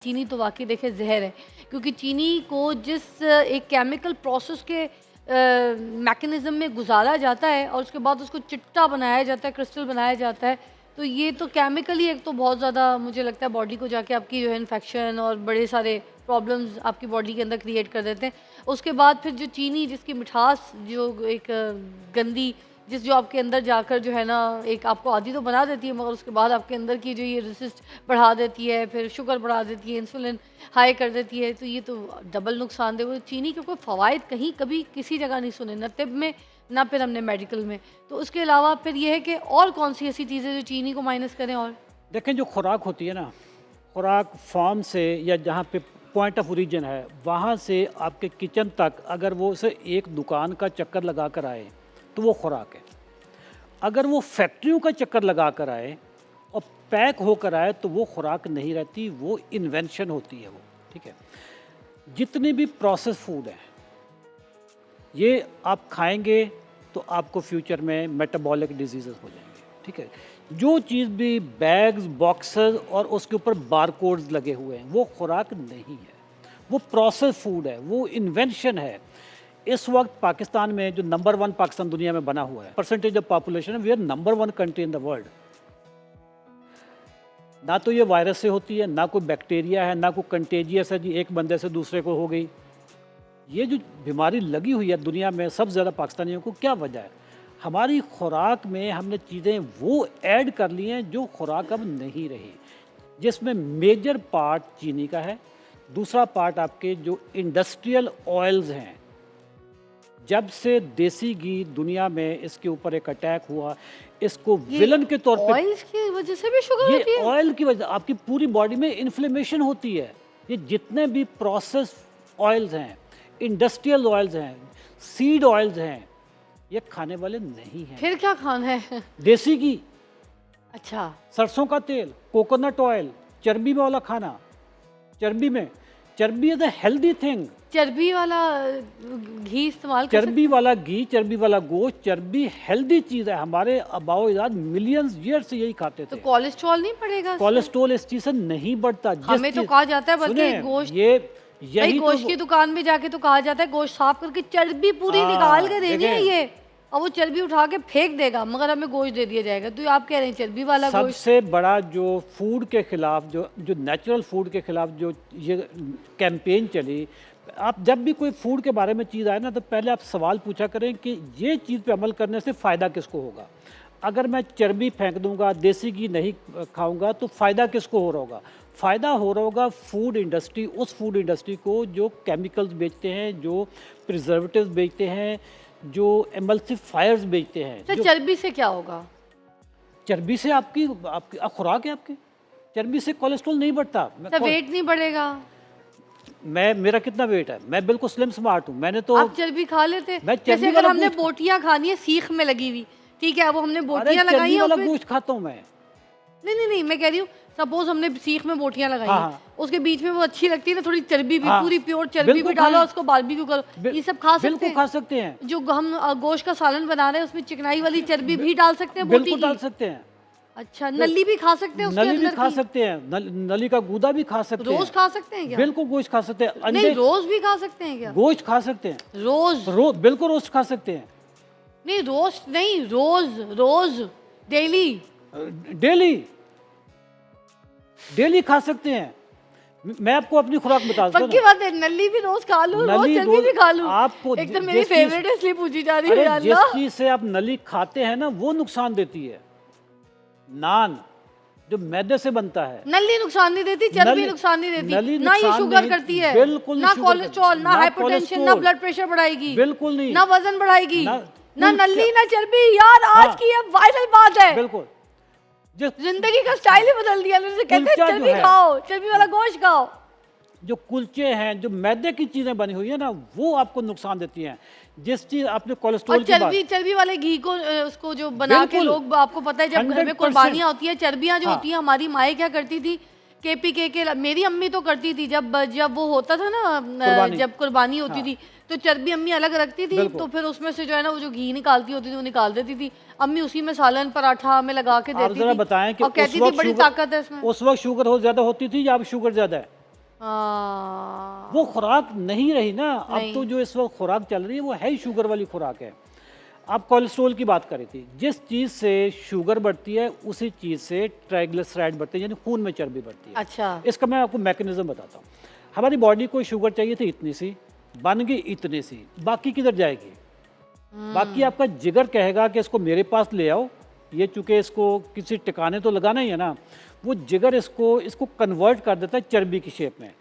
चीनी तो वाकई देखे जहर है, क्योंकि चीनी को जिस एक केमिकल प्रोसेस के मैकेनिज्म में गुजारा जाता है और उसके बाद उसको चिट्टा बनाया जाता है, क्रिस्टल बनाया जाता है, तो ये तो केमिकली एक तो बहुत ज़्यादा मुझे लगता है बॉडी को जाके आपकी जो है इन्फेक्शन और बड़े सारे प्रॉब्लम्स आपकी बॉडी के अंदर क्रिएट कर देते हैं। उसके बाद फिर जो चीनी जिसकी मिठास जो एक गंदी जो आपके अंदर जाकर जो है ना एक आपको आदी तो बना देती है, मगर उसके बाद आपके अंदर की जो ये रेसिस्ट बढ़ा देती है, फिर शुगर बढ़ा देती है, इंसुलिन हाई कर देती है, तो ये तो डबल नुकसानदेह। वो चीनी के कोई फ़वाइद कहीं कभी किसी जगह नहीं सुने, ना तिब में ना फिर हमने मेडिकल में। तो उसके अलावा फिर ये है कि और कौन सी ऐसी चीज़ें जो चीनी को माइनस करें। और देखें, जो खुराक होती है ना, खुराक फार्म से या जहाँ पे पॉइंट ऑफ ओरिजिन है वहाँ से आपके किचन तक अगर वो उसे एक दुकान का चक्कर लगा कर आए तो वो खुराक है। अगर वो फैक्ट्रियों का चक्कर लगा कर आए और पैक होकर आए तो वो खुराक नहीं रहती, वो इन्वेंशन होती है वो। ठीक है, जितने भी प्रोसेस फूड हैं ये आप खाएंगे तो आपको फ्यूचर में मेटाबॉलिक डिजीज़ेस हो जाएंगे। ठीक है, जो चीज़ भी बैग्स, बॉक्सेस और उसके ऊपर बारकोड्स लगे हुए हैं वो खुराक नहीं है, वो प्रोसेस फूड है, वो इन्वेंशन है। इस वक्त पाकिस्तान में जो नंबर 1 पाकिस्तान दुनिया में बना हुआ है, परसेंटेज ऑफ पॉपुलेशन है, we are number 1 country in the world. ना तो ये वायरस से होती है, ना कोई बैक्टीरिया है, ना कोई कंटेजियस है जी एक बंदे से दूसरे को हो गई। ये जो बीमारी लगी हुई है दुनिया में सब ज़्यादा पाकिस्तानियों को, क्या वजह है? हमारी खुराक में हमने चीज़ें वो ऐड कर ली हैं जो खुराक अब नहीं रही, जिसमें मेजर पार्ट चीनी का है। दूसरा पार्ट आपके जो इंडस्ट्रियल ऑयल्स हैं, जब से देसी घी दुनिया में इसके ऊपर एक अटैक हुआ, इसको विलन के तौर पे, ऑयल्स की वजह से भी शुगर होती है। ऑयल की वजह आपकी पूरी बॉडी में इन्फ्लेमेशन होती है। ये जितने भी प्रोसेस ऑयल्स हैं, इंडस्ट्रियल ऑयल्स हैं, सीड ऑयल्स हैं, ये खाने वाले नहीं हैं। फिर क्या खाना है? देसी घी, अच्छा, सरसों का तेल, कोकोनट ऑयल, चर्बी वाला खाना। चर्बी इज अ हेल्दी थिंग। चर्बी वाला घी इस्तेमाल कर चर्बी वाला घी, चर्बी वाला गोश्त, चर्बी हेल्दी चीज़ है। हमारे आबाओ अजदाद मिलियंस ईयर से यही खाते तो थे। कोलेस्ट्रॉल नहीं बढ़ेगा? कोलेस्ट्रॉल इस चीज़ से नहीं बढ़ता। हमें तो कहा जाता है बल्कि गोश्त, यही गोश्त की दुकान में जाके तो कहा जाता है गोश्त साफ करके चर्बी पूरी निकाल के देनी है ये, और वो चर्बी उठा के फेंक देगा, मगर हमें गोश्त दे दिया जाएगा। तो आप कह रहे हैं चर्बी वाला गोश्त? सबसे बड़ा जो फूड के खिलाफ, जो नेचुरल फूड के खिलाफ जो ये कैंपेन चली, आप जब भी कोई फूड के बारे में चीज़ आए ना तो पहले आप सवाल पूछा करें कि ये चीज़ पे अमल करने से फ़ायदा किसको होगा। अगर मैं चर्बी फेंक दूंगा, देसी घी नहीं खाऊंगा, तो फ़ायदा किसको हो रहा होगा? फ़ायदा हो रहा होगा फूड इंडस्ट्री, उस फूड इंडस्ट्री को जो केमिकल्स बेचते हैं, जो प्रिजर्वेटिव्स बेचते हैं, जो एमल्सिफायर्स बेचते हैं। तो चर्बी से क्या होगा? चर्बी से आपकी खुराक है आपकी, चर्बी से कोलेस्ट्रॉल नहीं बढ़ता। तो वेट नहीं बढ़ेगा? मेरा कितना वेट है? मैं बिल्कुल स्लिम स्मार्ट हूँ। मैंने तो आप चर्बी खा लेते? जैसे अगर हमने बोटियां खानी है सीख में लगी हुई, ठीक है, वो हमने बोटियां लगाई है, वाला गोश्त खाता हूँ मैं। नहीं, मैं कह रही हूँ सपोज हमने सीख में बोटियां लगाई हैं, उसके बीच में वो अच्छी लगती है ना, थोड़ी चर्बी भी, पूरी प्योर चर्बी भी डालो, उसको बारबेक्यू करो, ये सब खा सकते हैं? खा सकते हैं। जो हम गोश्त का सालन बना रहे हैं उसमें चिकनाई वाली चर्बी भी डाल सकते हैं? बिल्कुल डाल सकते हैं। अच्छा, नली भी खा सकते हैं? नली भी खा सकते हैं, नली का गूदा भी खा सकते हैं। रोज खा सकते हैं क्या? बिल्कुल गोश्त खा सकते हैं। नहीं, रोज भी खा सकते हैं क्या? गोश्त खा सकते हैं रोज बिल्कुल रोज खा सकते हैं। नहीं, रोस्ट नहीं, रोज डेली खा सकते हैं। मैं आपको अपनी खुराक बताता हूँ। पक्की बात है, नली भी रोज खा लूं, रोज चर्बी भी खा लूं। आपको एक तो मेरी फेवरेट है इसलिए पूछी जा रही है। जिस चीज से आप नली खाते हैं ना वो नुकसान देती है। नान जो मैदे से बनता है, नली नुकसान नहीं देती, चर्बी नुकसान नहीं देती, ना ये शुगर करती है, बिल्कुल ना कोलेस्ट्रॉल, ना हाइपरटेंशन, ना ब्लड प्रेशर बढ़ाएगी, बिल्कुल नहीं, ना वजन बढ़ाएगी, ना नली ना चर्बी। यार आज की ये वायरल बात है, बिल्कुल जिंदगी का स्टाइल ही बदल दिया। कहते हैं चर्बी खाओ, चर्बी वाला गोश्त खाओ। जो कुलचे हैं, जो मैदे की चीजें बनी हुई है ना, वो आपको नुकसान देती हैं। जिस चीज आपने कोलेस्ट्रॉल की बात, चर्बी वाले घी को उसको जो बना के लोग, आपको पता है जब घर में कुर्बानियां होती है, चर्बियां जो होती है, हमारी माएँ क्या करती थी, KPK के, मेरी अम्मी तो करती थी, जब वो होता था ना, जब कुर्बानी होती थी तो चर्बी अम्मी अलग रखती थी, तो फिर उसमें से जो है ना वो जो घी निकालती होती थी वो निकाल देती थी अम्मी, उसी में सालन पराठा में लगा के देती थी। बताएं कि और कहती थी बड़ी ताकत है इसमें। उस वक्त शुगर ज्यादा होती थी या अब शुगर ज्यादा है? वो खुराक नहीं रही ना। अब नहीं। तो जो इस वक्त खुराक चल रही है वो है ही शुगर वाली खुराक है। आप कोलेस्ट्रॉल की बात कर रही थी, जिस चीज़ से शुगर बढ़ती है उसी चीज़ से ट्राइग्लिसराइड बढ़ते हैं, यानी खून में चर्बी बढ़ती है। अच्छा। इसका मैं आपको मैकेनिज्म बताता हूँ। हमारी बॉडी को शुगर चाहिए थी इतनी सी, बन गई इतनी सी, बाकी किधर जाएगी? बाकी आपका जिगर कहेगा कि इसको मेरे पास ले आओ, ये चूंकि इसको किसी ठिकाने तो लगाना ही है ना, वो जिगर इसको कन्वर्ट कर देता है चर्बी की शेप में।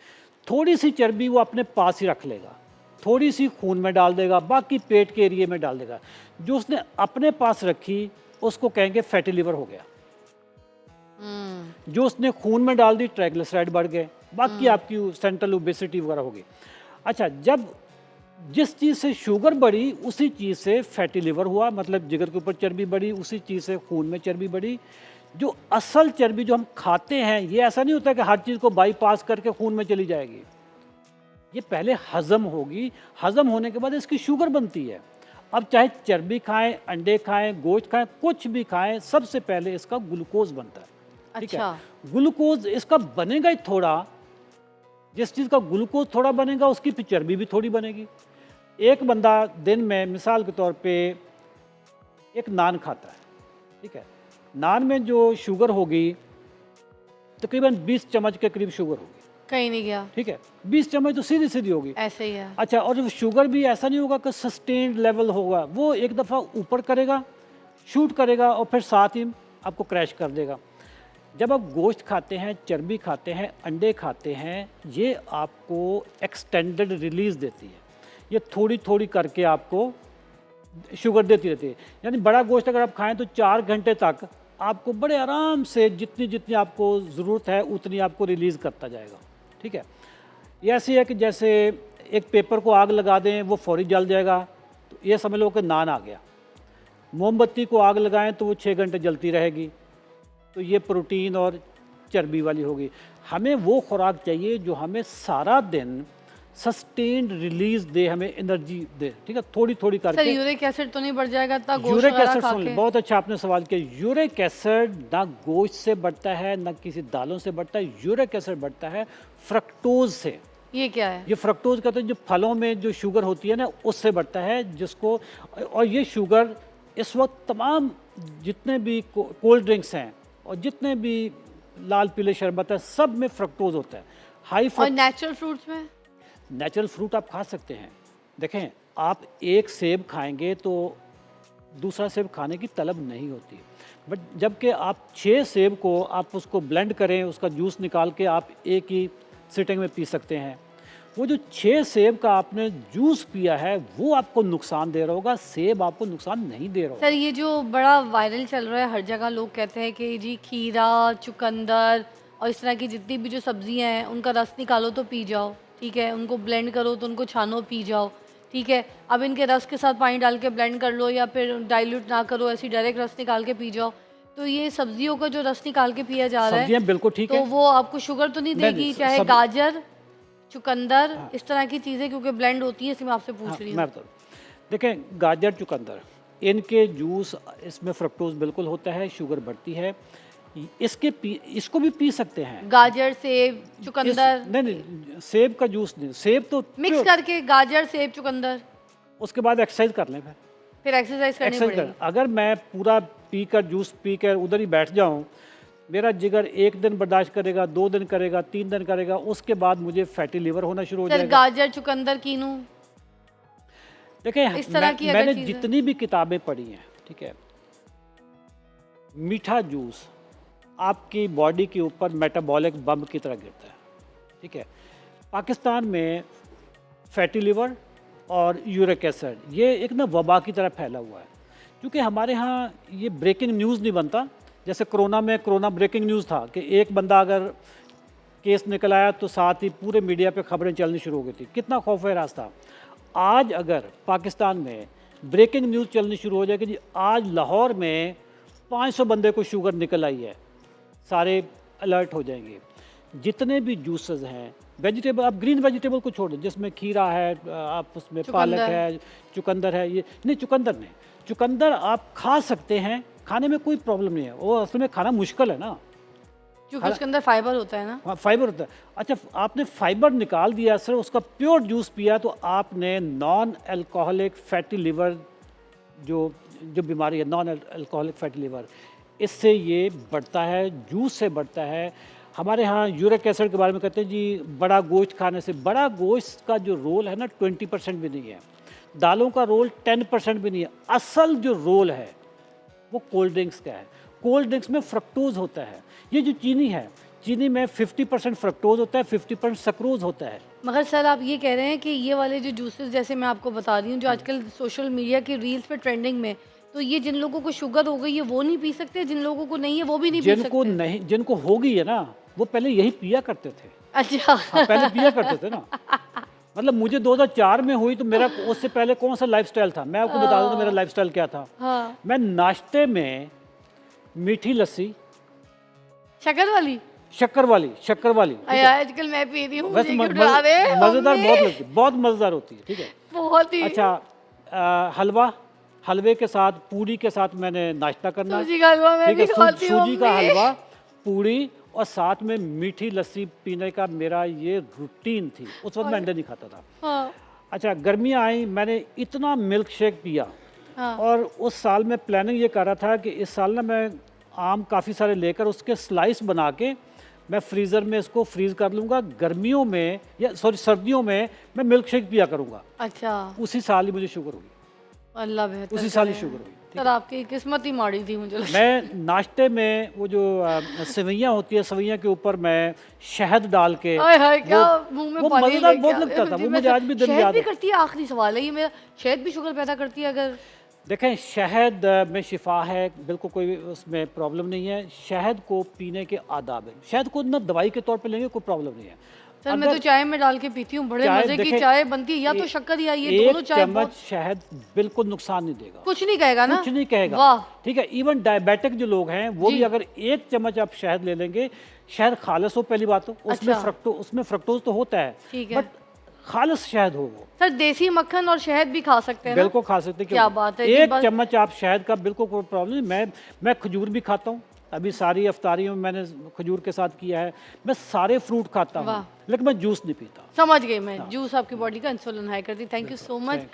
थोड़ी सी चर्बी वो अपने पास ही रख लेगा, थोड़ी सी खून में डाल देगा, बाकी पेट के एरिए में डाल देगा। जो उसने अपने पास रखी उसको कहेंगे फैटी लिवर हो गया। जो उसने खून में डाल दी ट्राइग्लिसराइड बढ़ गए, बाकी आपकी सेंट्रल ओबेसिटी वगैरह होगी। अच्छा, जब जिस चीज़ से शुगर बढ़ी उसी चीज़ से फैटी लिवर हुआ, मतलब जिगर के ऊपर चर्बी बढ़ी, उसी चीज़ से खून में चर्बी बढ़ी। जो असल चर्बी जो हम खाते हैं, ये ऐसा नहीं होता कि हर चीज़ को बाईपास करके खून में चली जाएगी। ये पहले हजम होगी, हजम होने के बाद इसकी शुगर बनती है। अब चाहे चर्बी खाएं, अंडे खाएं, गोश्त खाएं, कुछ भी खाएं, सबसे पहले इसका ग्लूकोज बनता है। ठीक अच्छा। है, ग्लूकोज इसका बनेगा ही थोड़ा। जिस चीज़ का ग्लूकोज थोड़ा बनेगा उसकी फिर चर्बी भी थोड़ी बनेगी। एक बंदा दिन में मिसाल के तौर पे एक नान खाता है, ठीक है, नान में जो शुगर होगी तकरीबन 20 चम्मच के करीब शुगर होगी। कहीं नहीं गया। ठीक है, 20 चम्मच तो सीधी सीधी होगी। ऐसे ही है। अच्छा, और जो शुगर भी ऐसा नहीं होगा कि सस्टेन्ड लेवल होगा, वो एक दफ़ा ऊपर करेगा, शूट करेगा और फिर साथ ही आपको क्रैश कर देगा। जब आप गोश्त खाते हैं, चर्बी खाते हैं, अंडे खाते हैं, ये आपको एक्सटेंडेड रिलीज़ देती है। ये थोड़ी थोड़ी करके आपको शुगर देती रहती है। यानी बड़ा गोश्त अगर आप खाएं तो 4 घंटे तक आपको बड़े आराम से जितनी जितनी आपको ज़रूरत है उतनी आपको रिलीज़ करता जाएगा। ठीक है, ये ऐसी है कि जैसे एक पेपर को आग लगा दें, वो फौरी जल जाएगा, तो ये समझ लो कि नान आ गया। मोमबत्ती को आग लगाएं तो वो 6 घंटे जलती रहेगी, तो ये प्रोटीन और चर्बी वाली होगी। हमें वो खुराक चाहिए जो हमें सारा दिन सस्टेन्ड रिलीज दे, हमें एनर्जी दे। ठीक है, थोड़ी थोड़ी सर करके। यूरिक एसिड तो नहीं बढ़ जाएगा इतना गोश्त यूरिक वगैरह एसिड, खा सुन ले, के? बहुत अच्छा आपने सवाल किया। यूरिक एसिड ना गोश्त से बढ़ता है, ना किसी दालों से बढ़ता है। यूरिक एसिड बढ़ता है फ्रक्टोज से। ये क्या है? ये फ्रक्टोज का तो जो फलों में जो शुगर होती है ना, उससे बढ़ता है, जिसको, और ये शुगर इस वक्त तमाम जितने भी कोल्ड ड्रिंक्स हैं और जितने भी लाल पीले शरबत है, सब में फ्रक्टोज होता है। हाई और नेचुरल फ्रूट्स में? नेचुरल फ्रूट आप खा सकते हैं। देखें, आप एक सेब खाएंगे तो दूसरा सेब खाने की तलब नहीं होती, बट जबकि आप 6 सेब को आप उसको ब्लेंड करें, उसका जूस निकाल के आप एक ही सिटिंग में पी सकते हैं। वो जो 6 सेब का आपने जूस पिया है वो आपको नुकसान दे रहा होगा, सेब आपको नुकसान नहीं दे रहा होगा। सर ये जो बड़ा वायरल चल रहा है, हर जगह लोग कहते हैं कि जी खीरा, चुकंदर और इस तरह की जितनी भी जो सब्जियां हैं उनका रस निकालो तो पी जाओ, ठीक है, उनको ब्लेंड करो तो उनको छानो पी जाओ, ठीक है। अब इनके रस के साथ पानी डाल के ब्लेंड कर लो या फिर डाइल्यूट ना करो, ऐसी डायरेक्ट रस निकाल के पी जाओ। तो ये सब्जियों का जो रस निकाल के पिया जा रहा है, सब्जियां बिल्कुल ठीक तो है, वो आपको शुगर तो नहीं देगी? चाहे गाजर, चुकंदर, इस तरह की चीज़ें क्योंकि ब्लेंड होती हैं, इसलिए मैं आपसे पूछ रही हूँ। मैं बता दूं। देखें, गाजर, चुकंदर, इनके जूस, इसमें फ्रक्टोज बिल्कुल होता है, शुगर बढ़ती है। इसको भी पी सकते हैं। गाजर, सेब, चुकंदर नहीं, सेब का जूस नहीं, सेब तो मिक्स करके गाजर, सेब, चुकंदर, उसके बाद एक्सरसाइज कर लें। फिर एक्सरसाइज करनी पड़ेगी। अगर मैं पूरा पीकर जूस पीकर उधर ही बैठ जाऊं, मेरा जिगर 1 दिन बर्दाश्त करेगा, 2 दिन करेगा, 3 दिन करेगा, उसके बाद मुझे फैटी लिवर होना शुरू हो सर जाएगा। गाजर, चुकंदर, कीनू, देखें, इस तरह की अगर मैंने चीज़ें- जितनी भी किताबें पढ़ी हैं, ठीक है, मीठा जूस आपकी बॉडी के ऊपर मेटाबॉलिक बम की तरह गिरता है। ठीक है, पाकिस्तान में फैटी लिवर और यूरिक एसिड ये एक ना वबा की तरह फैला हुआ है। क्योंकि हमारे यहाँ ये ब्रेकिंग न्यूज़ नहीं बनता। जैसे कोरोना में कोरोना ब्रेकिंग न्यूज़ था कि एक बंदा अगर केस निकल आया तो साथ ही पूरे मीडिया पे खबरें चलनी शुरू हो गई थी। कितना खौफ है रास्ता। आज अगर पाकिस्तान में ब्रेकिंग न्यूज़ चलनी शुरू हो जाए कि जी आज लाहौर में 500 बंदे को शुगर निकल आई है, सारे अलर्ट हो जाएंगे। जितने भी जूसेस हैं, वेजिटेबल, आप ग्रीन वेजिटेबल को छोड़ दें, जिसमें खीरा है, आप उसमें पालक है, चुकंदर है, ये नहीं, चुकंदर नहीं, चुकंदर आप खा सकते हैं, खाने में कोई प्रॉब्लम नहीं है। वो असल में खाना मुश्किल है ना, क्योंकि उसके अंदर फाइबर होता है ना। हाँ, फाइबर होता है। अच्छा, आपने फाइबर निकाल दिया, सिर्फ उसका प्योर जूस पिया, तो आपने नॉन अल्कोहलिक फैटी लिवर जो जो बीमारी है, नॉन अल्कोहलिक फैटी लिवर, इससे ये बढ़ता है, जूस से बढ़ता है। हमारे यहाँ यूरिक एसिड के बारे में कहते हैं जी, बड़ा गोश्त खाने से। बड़ा गोश्त का जो रोल है ना 20% भी नहीं है, दालों का रोल 10% भी नहीं है। असल जो रोल है वो कोल्ड ड्रिंक्स का है। कोल्ड ड्रिंक्स में फ्रक्टोज होता है। ये जो चीनी है, चीनी में 50% फ्रक्टोज होता है, 50% सक्रोज होता है। मगर सर आप ये कह रहे हैं कि ये वाले जो जूसेस, जैसे मैं आपको बता रही हूँ, जो आजकल सोशल मीडिया की रील्स पे ट्रेंडिंग में, तो ये जिन लोगों को शुगर हो गई है वो नहीं पी सकते, जिन लोगों को नहीं है वो भी नहीं पी जिनको सकते? नहीं, जिनको होगी है ना, वो पहले यही पिया करते थे। अच्छा। हाँ, पहले पिया करते थे ना। मतलब मुझे 2004 में हुई, तो मेरा उससे पहले कौन सा लाइफस्टाइल था, मैं आपको बता दूं तो मेरा लाइफस्टाइल क्या था। हाँ। मैं नाश्ते में मीठी लस्सी, शक्कर वाली? शक्कर वाली, शक्कर वाली, ठीक अरे है? आजकल मैं पी रही हूँ, बस मुझे क्यों डरा रहे हैं? मज़ेदार मम्मी, बहुत लगती है, बहुत मज़ेदार होती है, ठीक है? बहुत ही। अच्छा, हलवा, हलवे के साथ, पूरी के साथ मैंने नाश्ता करना, सूजी का हलवा मैं ठीक भी है? खाती हूँ सूजी का मम्मी। हलवा, पूरी, और साथ में मीठी लस्सी पीने का मेरा ये रूटीन थी। उस वक्त मैं अंडे नहीं खाता था। हाँ। अच्छा, गर्मियाँ आई, मैंने इतना मिल्क शेक पिया, हाँ। और उस साल मैं प्लानिंग ये कर रहा था कि इस साल ना मैं आम काफ़ी सारे लेकर उसके स्लाइस बना के मैं फ्रीज़र में इसको फ्रीज़ कर लूँगा। गर्मियों में, या सॉरी सर्दियों में, मैं मिल्क शेक पिया करूँगा। अच्छा। उसी साल ही मुझे शुगर हुई, अल्लाह बेहतर उसी साल ही करे। शुगर हुई। सर आपकी किस्मत ही माड़ी थी मुझे लगता है। मैं नाश्ते में वो जो सेवइयाँ होती है, सेवइयाँ के ऊपर मैं शहद डाल के, हाय हाय, क्या मुंह में वो पानी मज़ेदार लेके बहुत आ लगता रहे था। हैं। वो मैं मुझे आज भी दिन शहद याद भी है। करती है, आखिरी सवाल है ये मेरा, शहद भी शुगर पैदा करती है अगर? देखें, शहद में शिफा है, बिल्कुल कोई उसमें प्रॉब्लम नहीं है। शहद को पीने के आदाब है। शहद को ना दवाई के तौर पे लेंगे, कोई प्रॉब्लम नहीं है। सर मैं तो चाय में डाल के पीती हूँ, बड़े चाय मजे की देखें, चाय बनती है, या तो शक्कर या ये दोनों एक चाय चम्मच बहुत शहद बिल्कुल नुकसान नहीं देगा, कुछ नहीं कहेगा ना? कुछ नहीं कहेगा, वाह। ठीक है? इवन डायबिटिक जो लोग हैं वो जी। भी अगर एक चम्मच आप शहद ले लेंगे, शहद खालिस हो, पहली बात तो उसमें अच्छा। उसमें फ्रक्टोज तो होता है, ठीक है। बट खालिस शहद हो वो, सर देसी मक्खन और शहद भी खा सकते हैं ना? बिल्कुल खा सकते हैं। क्या क्यों? बात है जी, एक बस- चम्मच आप शहद का बिल्कुल कोई प्रॉब्लम नहीं। मैं खजूर भी खाता हूँ, अभी सारी अफ्तारियों में मैंने खजूर के साथ किया है। मैं सारे फ्रूट खाता हूँ, वाह। लेकिन मैं जूस नहीं पीता। समझ गई मैं, जूस आपकी बॉडी का इंसुलिन हाई करती। Thank you so much.